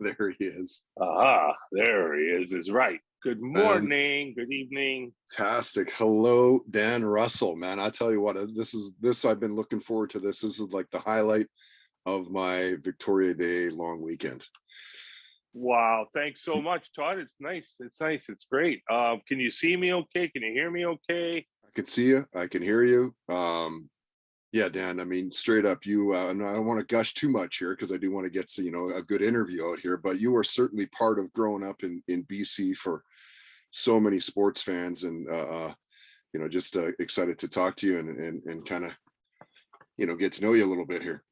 There he is. There he is right. Good morning, good evening. Fantastic. Hello, Dan Russell, man. I tell you what, this I've been looking forward to this. This is like the highlight of my Victoria Day long weekend. Wow, thanks so much, Todd. It's nice. It's nice. It's great. Can you see me okay? Can you hear me okay? I can see you. I can hear you. Yeah, Dan, I mean, straight up, you, and I don't want to gush too much here because I do want to get to, a good interview out here, but you are certainly part of growing up in BC for so many sports fans, and just excited to talk to you and kind of get to know you a little bit here.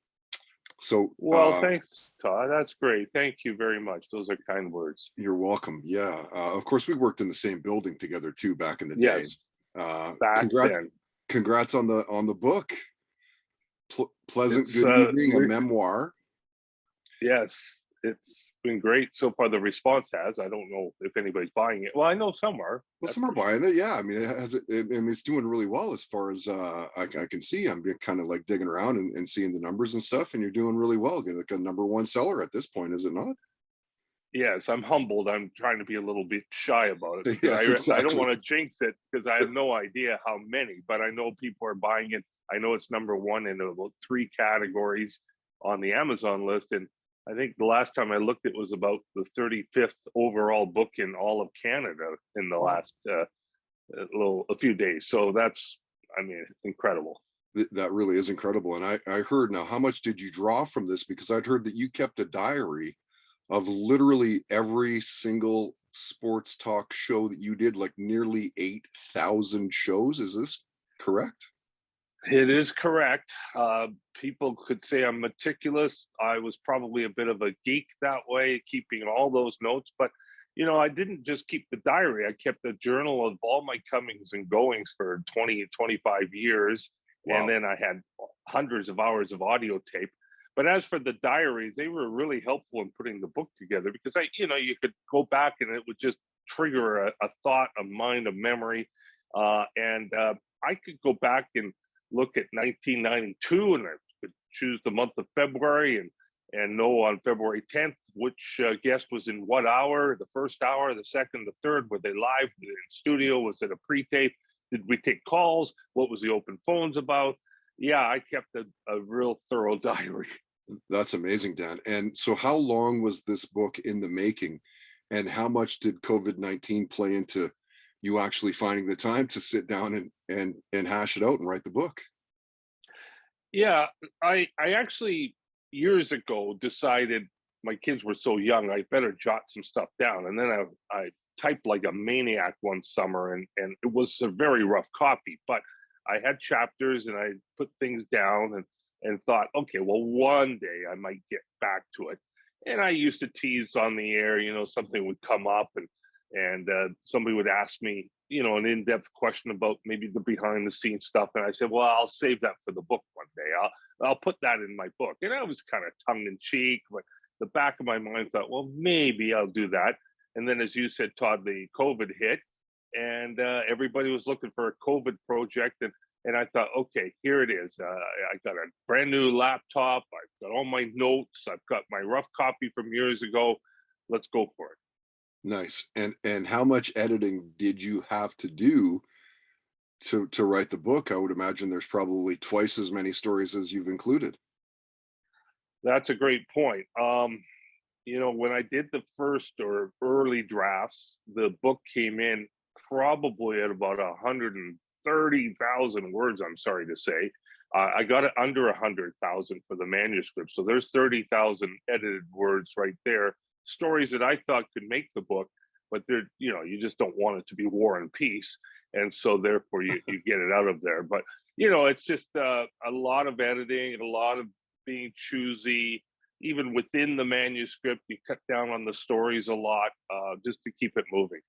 So Well, thanks, Todd. That's great. Thank you very much. Those are kind words. you're welcome. Yeah, of course we worked in the same building together too back in the day. Yes, back then. Congrats on the book. Pleasant It's good evening, a memoir. Yes, it's been great so far. The response has. I don't know if anybody's buying it. Well, I know some are. Well, some are buying it. Yeah, I mean, it's doing really well as far as I can see. I'm kind of like digging around and seeing the numbers and stuff, and you're doing really well. You're like a #1 seller at this point, is it not? Yes, I'm humbled. I'm trying to be a little bit shy about it. Yes, exactly. I don't want to jinx it because I have no idea how many, but I know people are buying it. I know it's #1 in about 3 categories on the Amazon list. And I think the last time I looked, it was about the 35th overall book in all of Canada in the last a few days. So that's, I mean, incredible. That really is incredible. And I heard, now, how much did you draw from this? Because I'd heard that you kept a diary of literally every single sports talk show that you did, like nearly 8,000 shows. Is this correct? It is correct. People could say I'm meticulous. I was probably a bit of a geek that way, keeping all those notes. But, I didn't just keep the diary. I kept a journal of all my comings and goings for 20, 25 years. Wow. And then I had hundreds of hours of audio tape. But as for the diaries, they were really helpful in putting the book together because you could go back and it would just trigger a thought, a mind, a memory. I could go back and look at 1992 and I could choose the month of February and know on February 10th which guest was in what hour, the first hour, the second, the third, were they live, were they in studio, was it a pre-tape, did we take calls, what was the open phones about? Yeah, I kept a real thorough diary. That's amazing, Dan. And so how long was this book in the making, and how much did COVID-19 play into you actually finding the time to sit down and hash it out and write the book? Yeah, I actually years ago decided, my kids were so young, I better jot some stuff down. And then I typed like a maniac one summer, and it was a very rough copy, but I had chapters and I put things down and thought, okay, well, one day I might get back to it. And I used to tease on the air, something would come up and somebody would ask me, an in-depth question about maybe the behind the scenes stuff. And I said, well, I'll save that for the book one day. I'll put that in my book. And I was kind of tongue in cheek, but the back of my mind thought, well, maybe I'll do that. And then, as you said, Todd, the COVID hit, and everybody was looking for a COVID project. And I thought, okay, here it is. I got a brand new laptop. I've got all my notes. I've got my rough copy from years ago. Let's go for it. Nice. And how much editing did you have to do to write the book? I would imagine there's probably twice as many stories as you've included. That's a great point. When I did the first or early drafts, the book came in probably at about 130,000 words, I'm sorry to say. I got it under 100,000 for the manuscript. So there's 30,000 edited words right there. Stories that I thought could make the book, but they're, you just don't want it to be War and Peace. And so therefore you get it out of there. But, it's just a lot of editing and a lot of being choosy. Even within the manuscript, you cut down on the stories a lot just to keep it moving.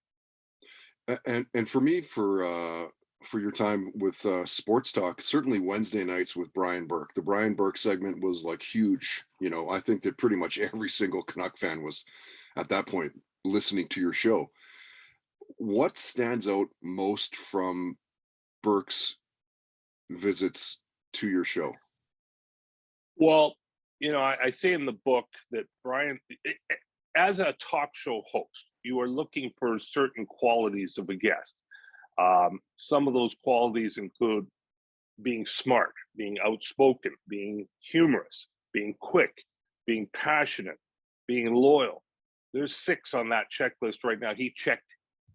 And for me, for your time with Sportstalk, certainly Wednesday nights with Brian Burke. The Brian Burke segment was like huge. I think that pretty much every single Canuck fan was at that point listening to your show. What stands out most from Burke's visits to your show? Well, I say in the book that Brian, as a talk show host, you are looking for certain qualities of a guest. Some of those qualities include being smart, being outspoken, being humorous, being quick, being passionate, being loyal. There's 6 on that checklist right now. He checked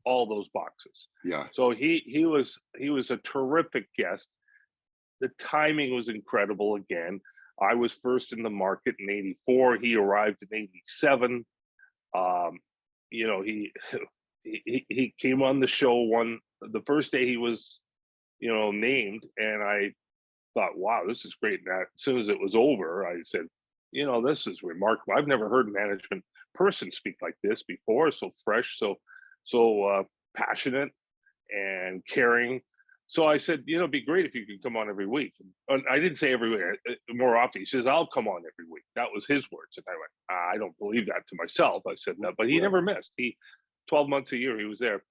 all those boxes. Yeah. So he was a terrific guest. The timing was incredible again. I was first in the market in '84. He arrived in '87. You know, he came on the show the first day he was, named, and I thought, wow, this is great. And as soon as it was over, I said, this is remarkable. I've never heard a management person speak like this before. So fresh, so passionate and caring. So I said, it'd be great if you could come on every week. And I didn't say every week, more often. He says, I'll come on every week. That was his words. And I went, I don't believe that to myself. I said that, but he never missed. 12 months a year, he was there.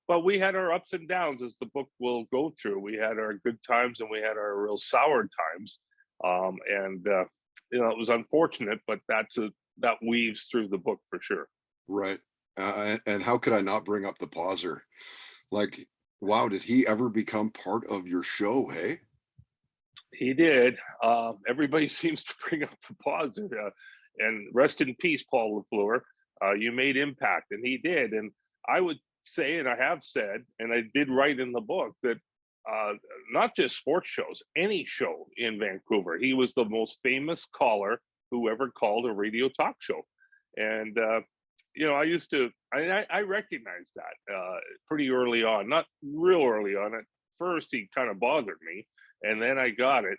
But we had our ups and downs, as the book will go through. We had our good times and we had our real sour times. It was unfortunate, but that weaves through the book for sure. Right. And how could I not bring up the pauser? Like, wow, did he ever become part of your show? Hey, he did. Everybody seems to bring up the pauser. And rest in peace, Paul LaFleur. You made impact, and he did. And I would say, and I have said, and I did write in the book, that not just sports shows, any show in Vancouver, he was the most famous caller who ever called a radio talk show. And I recognized that pretty early on, not real early on. At first, he kind of bothered me, and then I got it,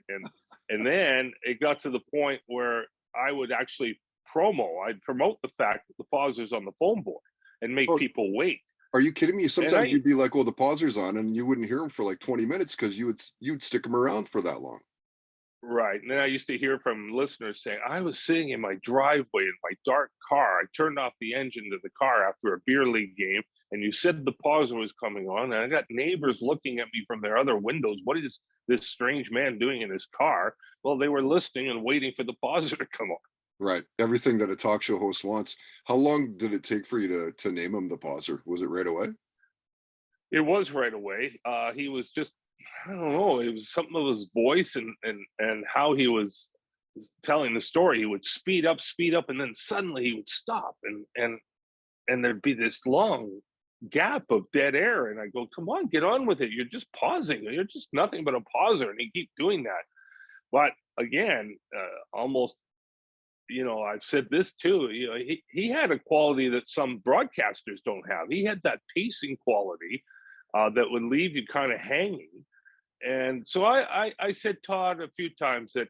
and then it got to the point where I would actually I'd promote the fact that the pauser's on the phone board and make people wait. Are you kidding me? Sometimes you'd be like, well, the pauser's on, and you wouldn't hear him for like 20 minutes because you'd stick him around for that long. Right. And then I used to hear from listeners saying, I was sitting in my driveway in my dark car. I turned off the engine to the car after a beer league game, and you said the pauser was coming on. And I got neighbors looking at me from their other windows. What is this strange man doing in his car? Well, they were listening and waiting for the pauser to come on. Right. Everything that a talk show host wants. How long did it take for you to name him the pauser? Was it right away? It was right away. He was just, I don't know, it was something of his voice and how he was telling the story. He would speed up, and then suddenly he would stop, and there'd be this long gap of dead air. And I go, come on, get on with it. You're just pausing. You're just nothing but a pauser. And he keep doing that. But again, almost, I've said this too, he had a quality that some broadcasters don't have. He had that pacing quality that would leave you kind of hanging. And so I said, Todd, a few times that,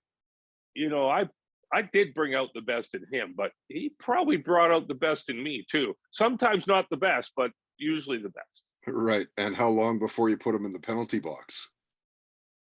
I did bring out the best in him, but he probably brought out the best in me too. Sometimes not the best, but usually the best. Right. And how long before you put him in the penalty box?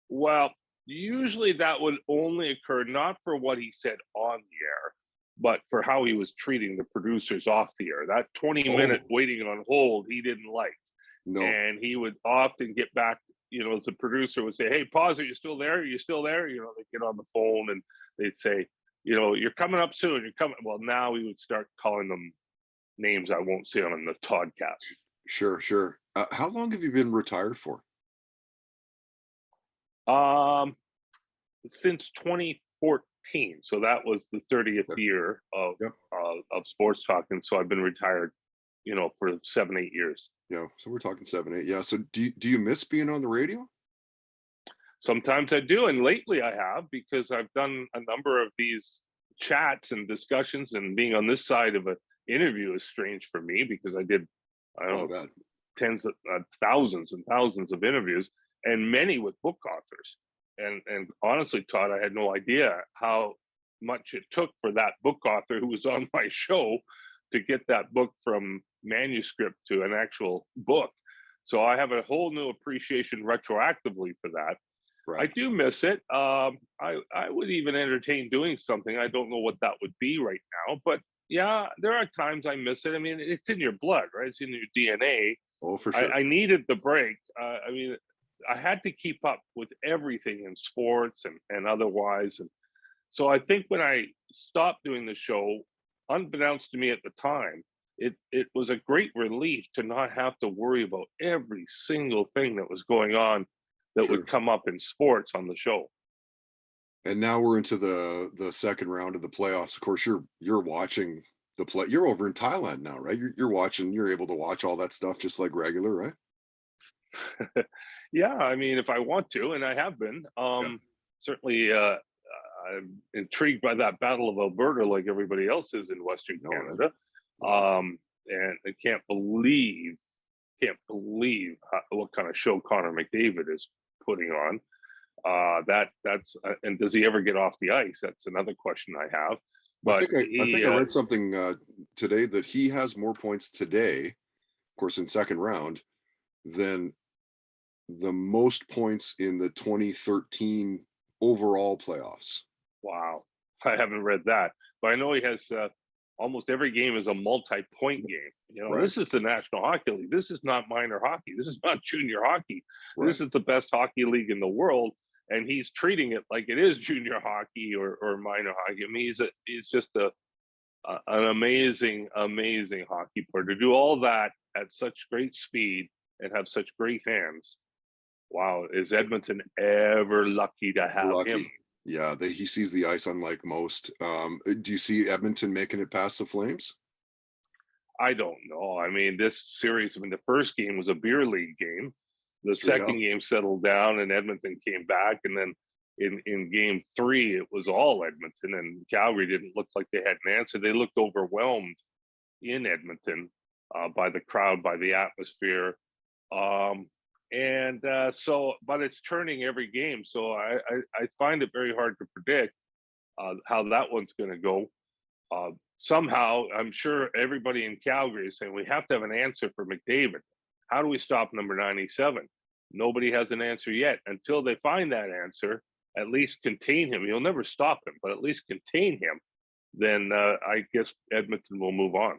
Well, usually that would only occur not for what he said on the air, but for how he was treating the producers off the air. That 20-minute waiting on hold, he didn't like. No. And he would often get back, as the producer would say, hey, pause, are you still there? Are you still there? They get on the phone and they'd say, you're coming up soon. You're coming. Well, now we would start calling them names I won't say on the Toddcast. Sure. How long have you been retired for? Since 2014. So that was the 30th year of Sportstalk. And so I've been retired, for 7-8 years. Yeah. So we're talking 7, 8. Yeah. So do you miss being on the radio? Sometimes I do. And lately I have, because I've done a number of these chats and discussions, and being on this side of an interview is strange for me because I did, I don't know, tens of thousands and thousands of interviews, and many with book authors. And honestly, Todd, I had no idea how much it took for that book author who was on my show to get that book from manuscript to an actual book. So I have a whole new appreciation retroactively for that. Right. I do miss it. I would even entertain doing something. I don't know what that would be right now, but yeah, there are times I miss it. I mean, it's in your blood, right? It's in your DNA. Oh, for sure. I needed the break. I had to keep up with everything in sports and otherwise. And so I think when I stopped doing the show, unbeknownst to me at the time, it was a great relief to not have to worry about every single thing that was going on that would Sure. come up in sports on the show. And now we're into the second round of the playoffs. Of course, you're watching the play. You're over in Thailand now, right? You're watching. You're able to watch all that stuff just like regular, right? Yeah, I mean, if I want to, and I have been, Yeah. certainly, I'm intrigued by that Battle of Alberta, like everybody else is in Western No, right? Canada, Wow. and I can't believe what kind of show Connor McDavid is putting on. That's and does he ever get off the ice? That's another question I have. I But think I he, think I read something today that he has more points today, of course, in second round, than the most points in the 2013 overall playoffs. wow, I haven't read that, but I know he has almost every game is a multi-point game. Right. This is the National Hockey League. This is not minor hockey. This is not junior hockey. This Right. is the best hockey league in the world, and he's treating it like it is junior hockey or minor hockey. I mean, he's just an amazing, amazing hockey player to do all that at such great speed and have such great hands. Wow, is Edmonton ever lucky to have him? Lucky. Yeah, he sees the ice unlike most. Do you see Edmonton making it past the Flames? I don't know. I mean, this series, I mean, the first game was a beer league game. The Straight up. second game settled down and Edmonton came back. And then in game three, it was all Edmonton, and Calgary didn't look like they had an answer. They looked overwhelmed in Edmonton by the crowd, by the atmosphere. Um, but it's turning every game. So I find it very hard to predict how that one's going to go. Somehow, I'm sure everybody in Calgary is saying we have to have an answer for McDavid. How do we stop number 97? Nobody has an answer yet. Until they find that answer, at least contain him. You'll never stop him, but at least contain him. Then I guess Edmonton will move on.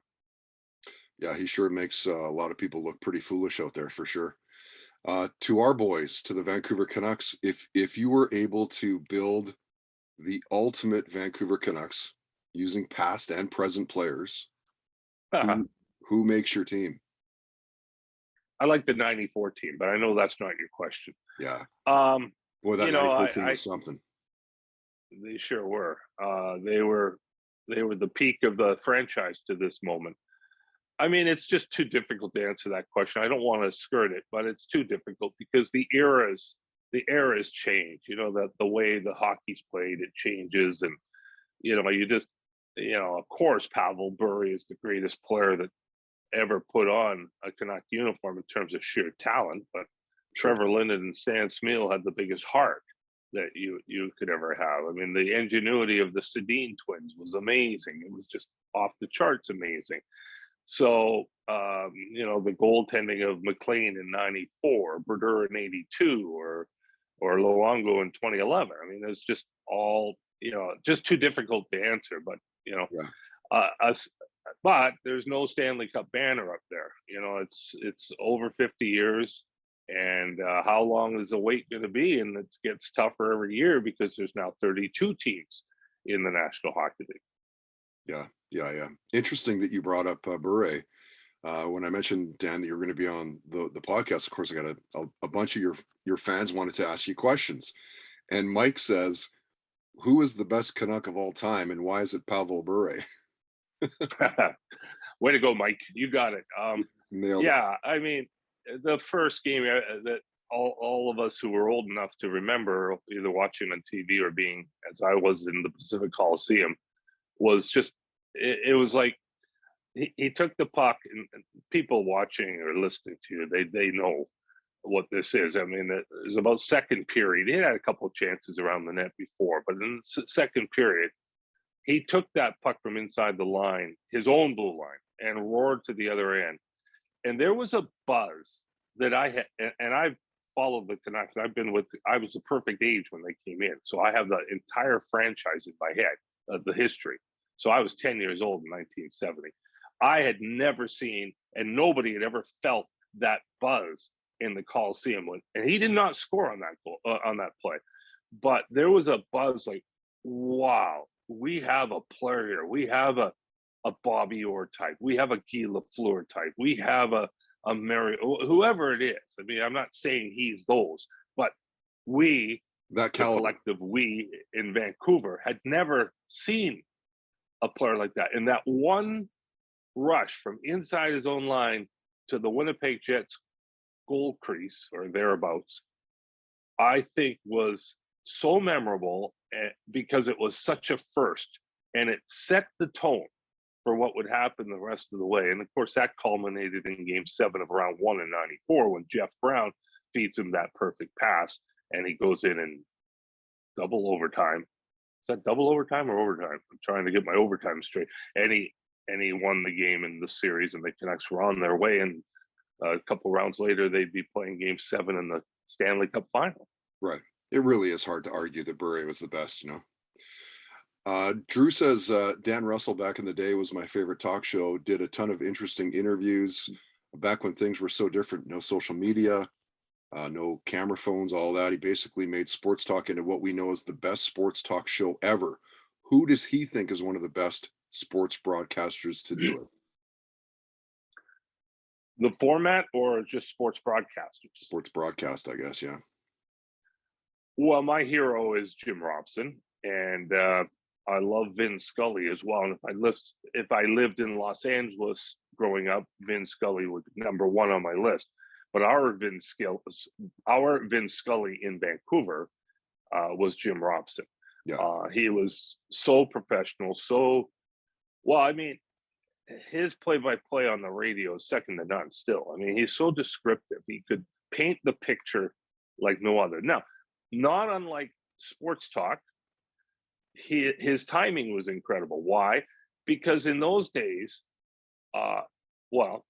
Yeah, he sure makes a lot of people look pretty foolish out there for sure. To our boys, to the Vancouver Canucks, if you were able to build the ultimate Vancouver Canucks using past and present players, I who who makes your team? like the 94 team, but I know that's not your question. Yeah. Um, Boy, that you know, 94 I, team I was something. they sure were. They were the peak of the franchise to this moment. I mean, it's just too difficult to answer that question. I don't want to skirt it, but it's too difficult because the eras change. That the way the hockey's played, it changes, and you just of course, Pavel Bure is the greatest player that ever put on a Canuck uniform in terms of sheer talent, but Sure. Trevor Linden and Stan Smeel had the biggest heart that you could ever have. I mean, the ingenuity of the Sedin twins was amazing. It was just off the charts amazing. So, the goaltending of McLean in '94, Brodeur in '82, or Luongo in 2011. I mean, it's just all just too difficult to answer. But Yeah. us, but there's no Stanley Cup banner up there. It's over 50 years, and how long is the wait going to be? And it gets tougher every year because there's now 32 teams in the National Hockey League. Yeah. Yeah. Yeah. Interesting that you brought up Bure. When I mentioned, Dan, that you're going to be on the podcast, of course, I got a bunch of your fans wanted to ask you questions. And Mike says, who is the best Canuck of all time and why is it Pavel Bure? Way to go, Mike. You got it. Nailed it. Yeah, I mean, the first game that all of us who were old enough to remember, either watching on TV or being, as I was, in the Pacific Coliseum, was just, it was like he took the puck, and people watching or listening to you, they know what this is. I mean, it was about second period. He had a couple of chances around the net before, but in the second period, he took that puck from inside the line, his own blue line, and roared to the other end. And there was a buzz that I had, and I've followed the Canucks. I was the perfect age when they came in, so I have the entire franchise in my head, the history. So I was 10 years old in 1970. I had never seen, and nobody had ever felt that buzz in the Coliseum. And he did not score on that goal, on that play, but there was a buzz like, "Wow, we have a player here. We have a Bobby Orr type. We have a Guy Lafleur type. We have a Mary, whoever it is. I mean, I'm not saying he's those, but we, That the caliber. collective we in Vancouver, had never seen a player like that. And that one rush from inside his own line to the Winnipeg Jets goal crease or thereabouts, I think was so memorable because it was such a first, and it set the tone for what would happen the rest of the way. And of course, that culminated in Game 7 of Round 1 in '94 when Jeff Brown feeds him that perfect pass, and he goes in double overtime. Is that double overtime or overtime? I'm trying to get my overtime straight. And he won the game in the series, and the Canucks were on their way. And a couple rounds later, they'd be playing Game 7 in the Stanley Cup final. Right. It really is hard to argue that Bure was the best, Drew says Dan Russell back in the day was my favorite talk show, did a ton of interesting interviews back when things were so different. No social media, no camera phones, all that. He basically made sports talk into what we know as the best sports talk show ever. Who does he think is one of the best sports broadcasters to do it? The format or just sports broadcasters? Sports broadcast, I guess, yeah. Well, my hero is Jim Robson, and I love Vin Scully as well. And if I lived in Los Angeles growing up, Vin Scully would be number one on my list. But our Vin Scully in Vancouver was Jim Robson. Yeah. He was so professional, so well. I mean, his play-by-play on the radio is second to none. Still, I mean, he's so descriptive. He could paint the picture like no other. Now, not unlike sports talk, his timing was incredible. Why? Because in those days, well,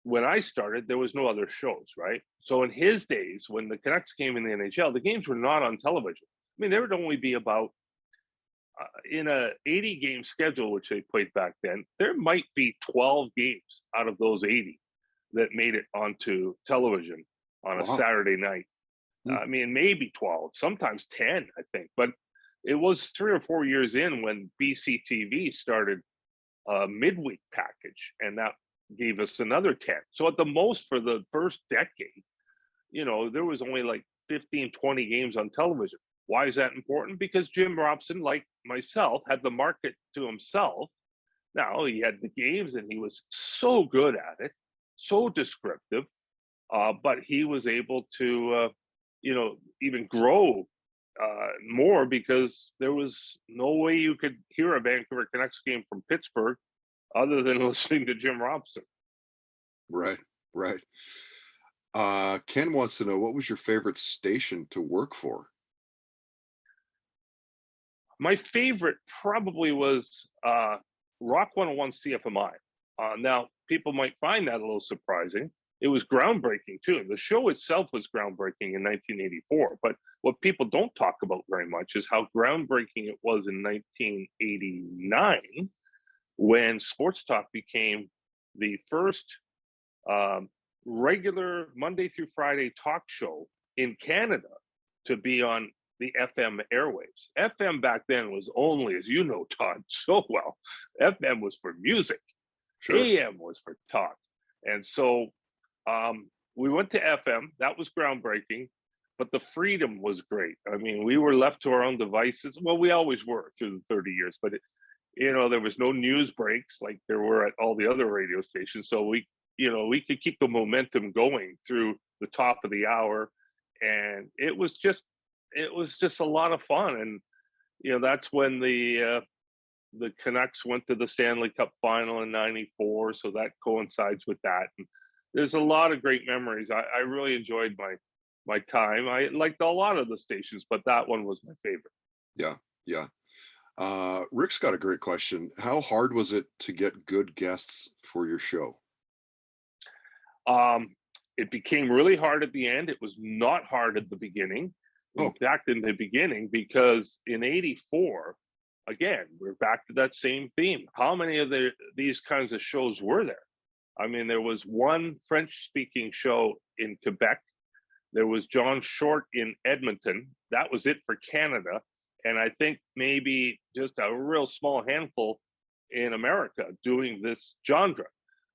when I started, there was no other shows, right? So in his days, when the Canucks came in the NHL, the games were not on television. I mean, there would only be about in a 80-game schedule, which they played back then, there might be 12 games out of those 80 that made it onto television on a Saturday night. I mean, maybe 12, sometimes 10, I think. But it was 3 or 4 years in when BCTV started a midweek package, and that gave us another 10. So at the most for the first decade, there was only like 15, 20 games on television. Why is that important? Because Jim Robson, like myself, had the market to himself. Now, he had the games, and he was so good at it, so descriptive, but he was able to, even grow more because there was no way you could hear a Vancouver Canucks game from Pittsburgh other than listening to Jim Robson. Right. Ken wants to know, what was your favorite station to work for? My favorite probably was Rock 101 CFMI. Now, people might find that a little surprising. It was groundbreaking, too. The show itself was groundbreaking in 1984. But what people don't talk about very much is how groundbreaking it was in 1989 when Sports Talk became the first regular Monday through Friday talk show in Canada to be on the FM airwaves. FM back then was only, as you know, Todd, so well, FM was for music. Sure. AM was for talk. And so we went to FM. That was groundbreaking, but the freedom was great. I mean, we were left to our own devices. Well, we always were through the 30 years, but there was no news breaks like there were at all the other radio stations. So we could keep the momentum going through the top of the hour. And it was just a lot of fun. And, that's when the Canucks went to the Stanley Cup final in '94. So that coincides with that. And there's a lot of great memories. I really enjoyed my time. I liked a lot of the stations, but that one was my favorite. Yeah. Rick's got a great question. How hard was it to get good guests for your show? It became really hard at the end. It was not hard at the beginning. In fact, in the beginning, because in '84, again, we're back to that same theme. How many of these kinds of shows were there? I mean, there was one French-speaking show in Quebec. There was John Short in Edmonton. That was it for Canada. And I think maybe just a real small handful in America doing this genre.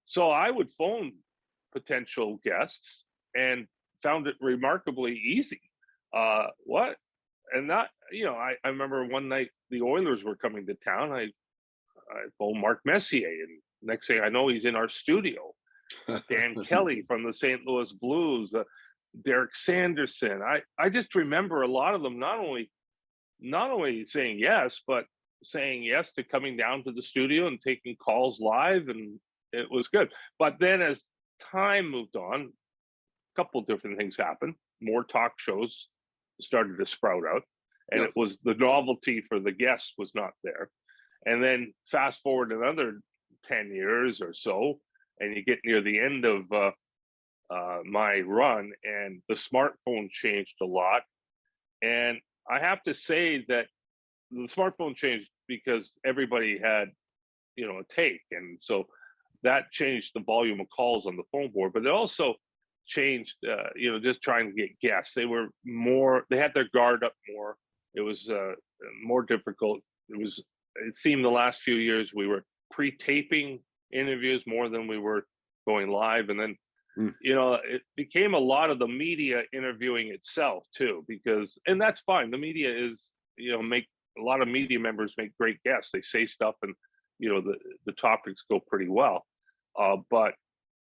So I would phone potential guests and found it remarkably easy. What? And not, I remember one night the Oilers were coming to town. I phoned Mark Messier, and next thing I know, he's in our studio. Dan Kelly from the St. Louis Blues, Derek Sanderson. I just remember a lot of them not only saying yes, but saying yes to coming down to the studio and taking calls live, and it was good. But then as time moved on, a couple of different things happened. More talk shows started to sprout out, and Yep. it was the novelty for the guests was not there. And then fast forward another 10 years or so, and you get near the end of my run, and the smartphone changed a lot. And I have to say that the smartphone changed because everybody had, a take. And so that changed the volume of calls on the phone board, but it also changed, just trying to get guests. They had their guard up more. It was more difficult. It seemed the last few years we were pre-taping interviews more than we were going live. And then, it became a lot of the media interviewing itself too, and that's fine. The media is, make a lot of media members make great guests. They say stuff and, the topics go pretty well. But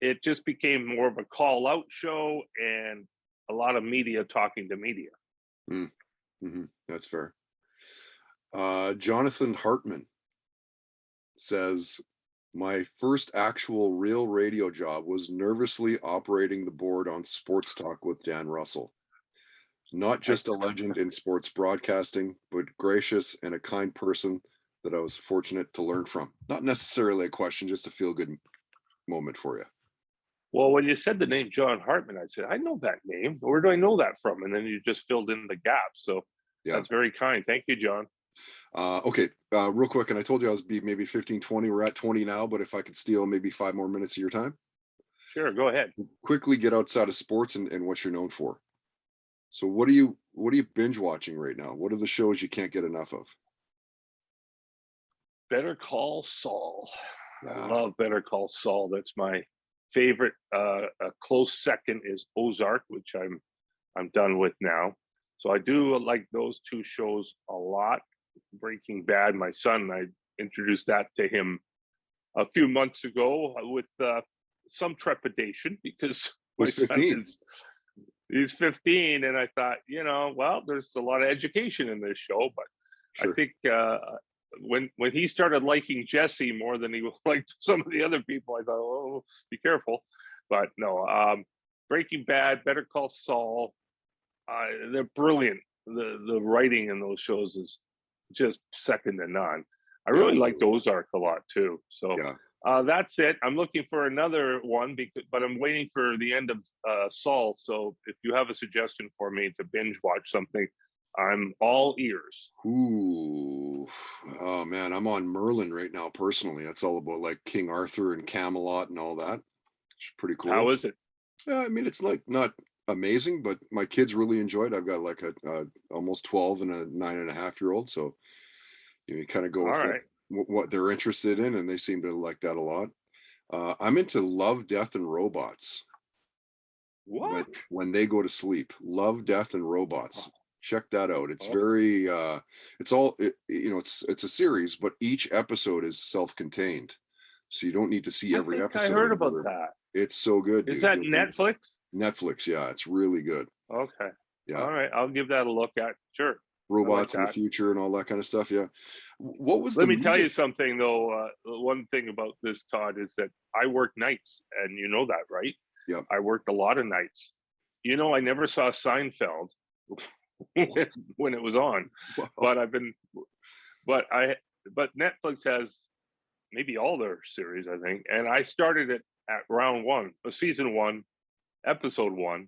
it just became more of a call out show and a lot of media talking to media. Mm-hmm. That's fair. Jonathan Hartman says, my first actual real radio job was nervously operating the board on Sportstalk with Dan Russell. Not just a legend in sports broadcasting, but gracious and a kind person that I was fortunate to learn from. Not necessarily a question, just a feel-good moment for you. Well, when you said the name John Hartman, I said, I know that name. Where do I know that from? And then you just filled in the gaps. So that's very kind. Thank you, John. Okay, real quick, and I told you I was maybe 15, 20. We're at 20 now, but if I could steal maybe 5 more minutes of your time. Sure, go ahead. Quickly get outside of sports and what you're known for. So what are you binge watching right now? What are the shows you can't get enough of? Better Call Saul. I love Better Call Saul. That's my favorite. A close second is Ozark, which I'm done with now. So I do like those two shows a lot. Breaking Bad, my son, I introduced that to him a few months ago with some trepidation because my son he's 15, and I thought, there's a lot of education in this show, but sure. I think when he started liking Jesse more than he liked some of the other people, I thought, oh, be careful. But no, Breaking Bad, Better Call Saul, they're brilliant. The writing in those shows is just second to none. I really liked Ozark a lot too. So that's it. I'm looking for another one, but I'm waiting for the end of Saul. So if you have a suggestion for me to binge watch something, I'm all ears. Ooh, oh man, I'm on Merlin right now personally. That's all about like King Arthur and Camelot and all that. It's pretty cool. How is it? I mean, it's like not amazing, but my kids really enjoy it. I've got like a almost 12 and a 9.5-year-old, so you kind of go with what they're interested in, and they seem to like that a lot. I'm into Love, Death, and Robots. What? When they go to sleep, Love, Death, and Robots. Check that out. It's very it's a series, but each episode is self-contained, so you don't need to see every episode. I heard about that. It's so good. Is that Netflix? Netflix, yeah, it's really good. Okay. Yeah. All right, I'll give that a look at. Sure. Robots in the future and all that kind of stuff. Yeah. What was? Let me tell you something though. One thing about this, Todd, is that I work nights, and you know that, right? Yeah. I worked a lot of nights. I never saw Seinfeld when it was on, but but Netflix has maybe all their series, I think, and I started it at season 1, episode 1.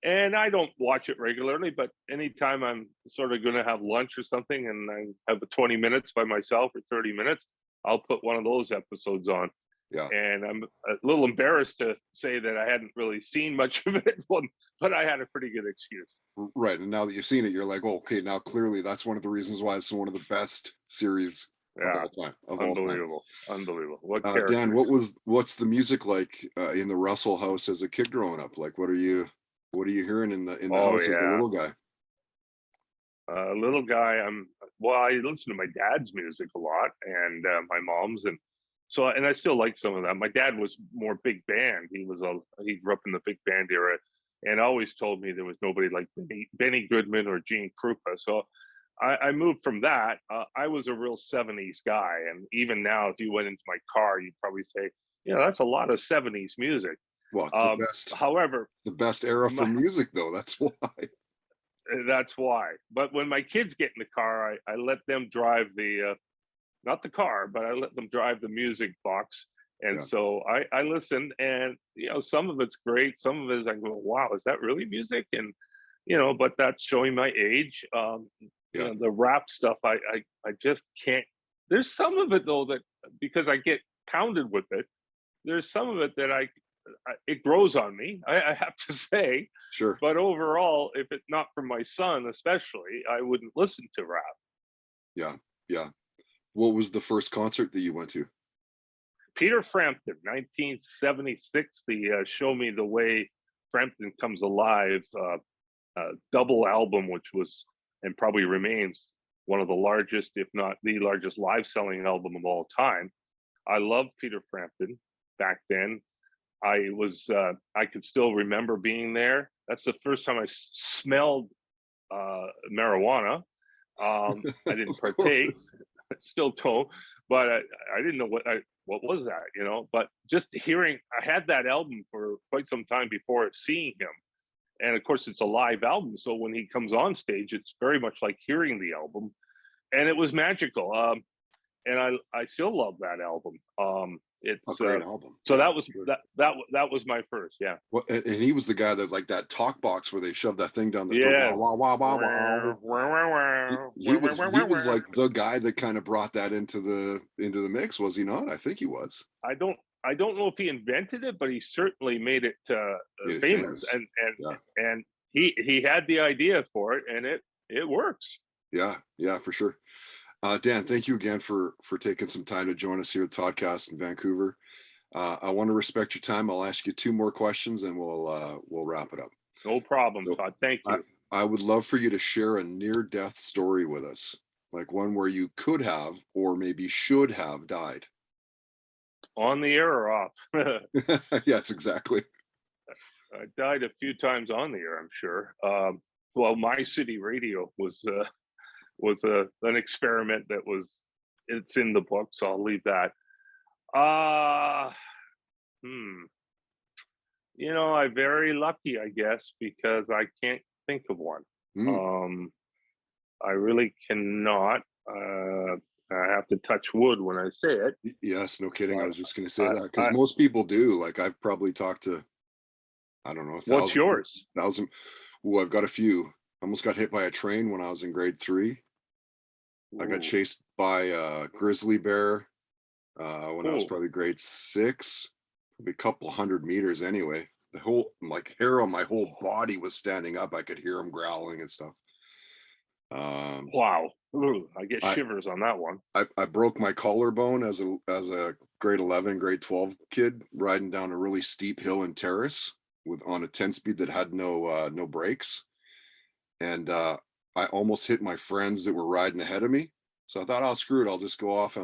And I don't watch it regularly, but anytime I'm sort of going to have lunch or something and I have 20 minutes by myself or 30 minutes, I'll put one of those episodes on. Yeah. And I'm a little embarrassed to say that I hadn't really seen much of it, but I had a pretty good excuse. Right. And now that you've seen it, you're like, oh, okay, now clearly that's one of the reasons why it's one of the best series of Yeah, all time, of all time. unbelievable, unbelievable. What Dan, characters? what's the music like in the Russell house as a kid growing up? Like, what are you hearing in the Oh house as the yeah, little guy? little guy. I listen to my dad's music a lot, and my mom's, and so, and I still like some of that. My dad was more big band. He grew up in the big band era, and always told me there was nobody like Benny Goodman or Gene Krupa. So I moved from that. I was a real '70s guy, and even now, if you went into my car, you'd probably say, "Yeah, that's a lot of '70s music." Well, However, the best era for my, music, though. That's why. that's why. But when my kids get in the car, I let them drive the not the car, but I let them drive the music box. And Yeah, so I listen, and some of it's great, some of it is I go, wow, is that really music? And but that's showing my age. yeah, The rap stuff, I just can't. There's some of it though that, because I get pounded with it, there's some of it that it grows on me. I have to say, sure. but overall, if it's not for my son, especially, I wouldn't listen to rap. Yeah, yeah. What was the first concert that you went to? Peter Frampton, 1976, the Show Me the Way Frampton Comes Alive double album, which was and probably remains one of the largest, if not the largest, live selling album of all time. I loved Peter Frampton back then. I could still remember being there. That's the first time I smelled marijuana. I didn't Of partake, course. still don't, but I didn't know what was that, But just hearing, I had that album for quite some time before seeing him, and of course it's a live album, so when he comes on stage, it's very much like hearing the album, and it was magical. And I still love that album. A It's great album. so Yeah, that was sure. that was my first, yeah, Well, and he was the guy that like that talk box where they shove that thing down the throat. Wow, yes. wow, wow, wow, wow. He was like the guy that kind of brought that into the mix, was he not? I think he was. I don't know if he invented it, but he certainly made it Made it famous, famous. Yeah, and he had the idea for it, and it works. yeah, yeah, for sure. Dan, thank you again for taking some time to join us here at Toddcast in Vancouver. I want to respect your time. I'll ask you two more questions, and we'll wrap it up. No problem, So, Todd. Thank I you. I would love for you to share a near death story with us, like one where you could have or maybe should have died. On the air or off? I Yes, exactly. died a few times on the air, I'm sure. Well, my city radio was an experiment that was it's in the book, so I'll leave that. Uh hmm. I'm very lucky, I guess, because I can't think of one. Mm, Um, I really cannot. I have to touch wood when I say it, yes, no kidding. I but was just going to say I, that because I most people do. Like I've probably talked to, I don't know, a what's thousand, yours? thousand. Oh, I've got a few. I almost got hit by a train when I was in grade 3. I got Ooh, chased by a grizzly bear when I was ooh, probably grade 6, probably a couple hundred meters anyway. The whole like hair on my whole body was standing up. I could hear him growling and stuff. Um, wow. Ooh, I get I, shivers on that one. I broke my collarbone as a grade 11, grade 12 kid riding down a really steep hill and terrace with on a 10 speed that had no brakes, and I almost hit my friends that were riding ahead of me. So I thought, "Oh, screw it! I'll just go off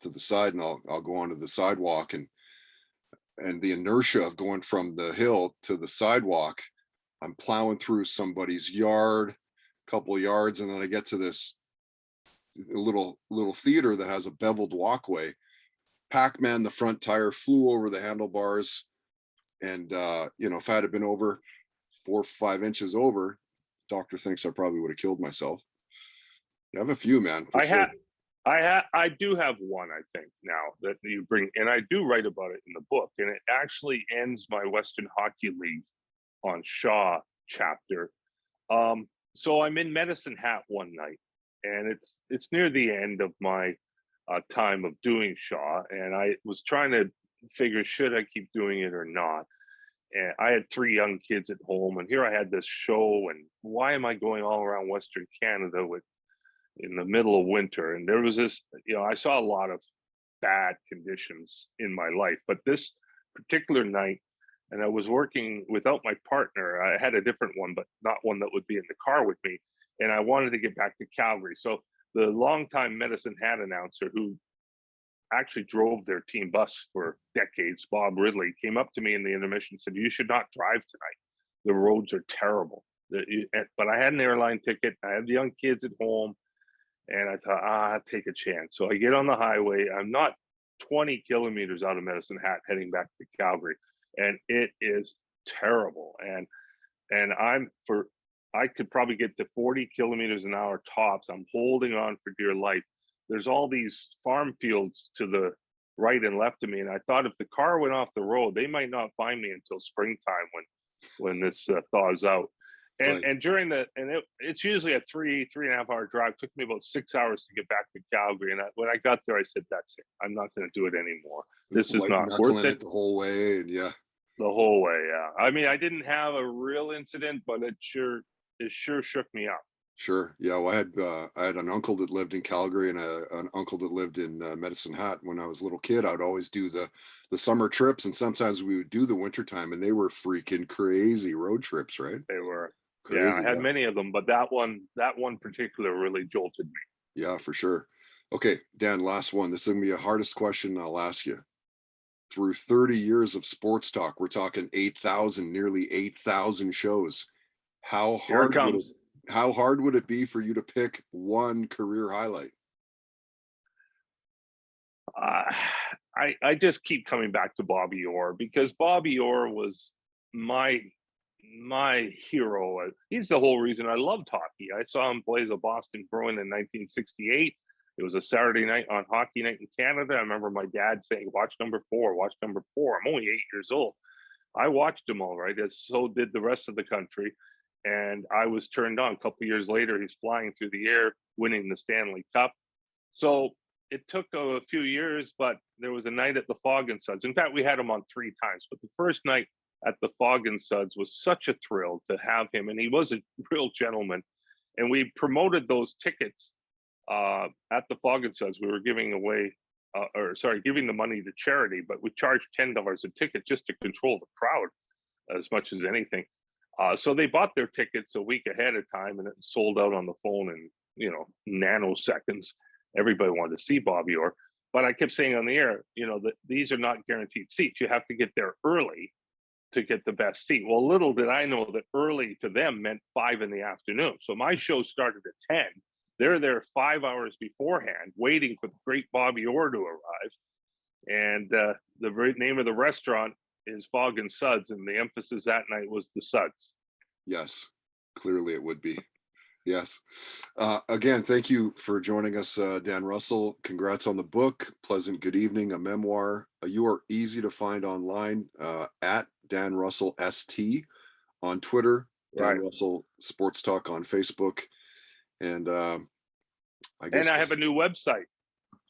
to the side and I'll go onto the sidewalk." And the inertia of going from the hill to the sidewalk, I'm plowing through somebody's yard, couple yards, and then I get to this little theater that has a beveled walkway. Pac-Man, the front tire flew over the handlebars, and if I had been over 4 or 5 inches over, doctor thinks I probably would have killed myself. I have a few, man, for I sure. had I do have one, I think, now that you bring, and I do write about it in the book, and it actually ends my Western Hockey League on Shaw chapter. So I'm in Medicine Hat one night, and it's near the end of my time of doing Shaw, and I was trying to figure, should I keep doing it or not? And I had 3 young kids at home, and here I had this show, and why am I going all around Western Canada with in the middle of winter, and there was this, I saw a lot of bad conditions in my life, but this particular night, and I was working without my partner. I had a different one, but not one that would be in the car with me. And I wanted to get back to Calgary. So the longtime Medicine Hat announcer, who actually drove their team bus for decades, Bob Ridley, came up to me in the intermission and said, "You should not drive tonight. The roads are terrible." But I had an airline ticket. I had the young kids at home. And I thought, I'll take a chance. So I get on the highway. I'm not 20 kilometers out of Medicine Hat heading back to Calgary. And it is terrible. And I could probably get to 40 kilometers an hour tops. I'm holding on for dear life. There's all these farm fields to the right and left of me. And I thought if the car went off the road, they might not find me until springtime when this thaws out. Right. And during it's usually a 3.5 hour drive. It took me about 6 hours to get back to Calgary. And when I got there, I said, "That's it. I'm not going to do it anymore. This is not worth it." The whole way, and yeah. The whole way, yeah. I mean, I didn't have a real incident, but it sure shook me up. Sure. Yeah. Well, I had an uncle that lived in Calgary and an uncle that lived in Medicine Hat. When I was a little kid, I would always do the summer trips, and sometimes we would do the wintertime, and they were freaking crazy road trips, right? They were. Crazy, yeah, I had many of them, but that one particular really jolted me. Yeah, for sure. Okay, Dan, last one. This is gonna be the hardest question I'll ask you. Through 30 years of sports talk, we're talking 8,000, nearly 8,000 shows. How Here it hard would comes. how hard would it be for you to pick one career highlight? I just keep coming back to Bobby Orr, because Bobby Orr was my hero. He's the whole reason I loved hockey. I saw him play as a Boston Bruin in 1968. It was a Saturday night on Hockey Night in Canada. I remember my dad saying, "Watch number 4, watch number 4." I'm only 8 years old. I watched him all right, as so did the rest of the country. And I was turned on. A couple of years later, he's flying through the air, winning the Stanley Cup. So it took a few years, but there was a night at the Fog and Suds. In fact, we had him on 3 times, but the first night at the Fog and Suds was such a thrill to have him. And he was a real gentleman. And we promoted those tickets at the Fog and Suds. We were giving away, giving the money to charity, but we charged $10 a ticket just to control the crowd as much as anything. So they bought their tickets a week ahead of time, and it sold out on the phone in nanoseconds. Everybody wanted to see Bobby Orr, but I kept saying on the air, that these are not guaranteed seats. You have to get there early to get the best seat. Well, little did I know that early to them meant 5 in the afternoon. So my show started at 10. They're there 5 hours beforehand, waiting for the great Bobby Orr to arrive. And the name of the restaurant is Fog and Suds, and the emphasis that night was the Suds. Yes, clearly it would be. Yes. Again, thank you for joining us, Dan Russell. Congrats on the book. Pleasant Good Evening, a memoir. You are easy to find online at Dan Russell ST on Twitter, Right. Dan Russell Sports Talk on Facebook. And I guess I have a new website,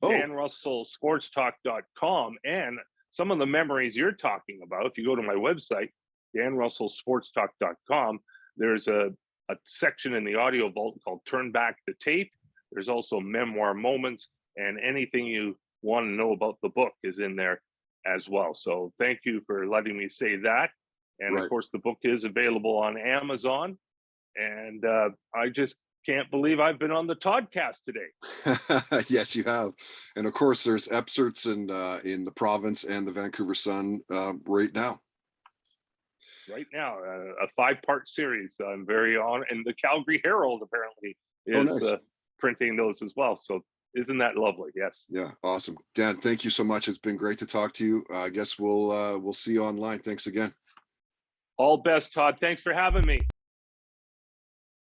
oh. danrussellsportstalk.com. And some of the memories you're talking about, if you go to my website, danrussellsportstalk.com, there's a section in the audio vault called Turn Back the Tape. There's also memoir moments, and anything you want to know about the book is in there as well. So thank you for letting me say that. And Right. Of course, the book is available on Amazon. And I just can't believe I've been on the Toddcast today. Yes, you have. And of course, there's excerpts in the Province and the Vancouver Sun right now. Right now, a 5-part series. I'm very on, and the Calgary Herald apparently is nice. Printing those as well. So isn't that lovely? Yes. Yeah, awesome. Dan, thank you so much. It's been great to talk to you. I guess we'll see you online. Thanks again. All best, Todd. Thanks for having me.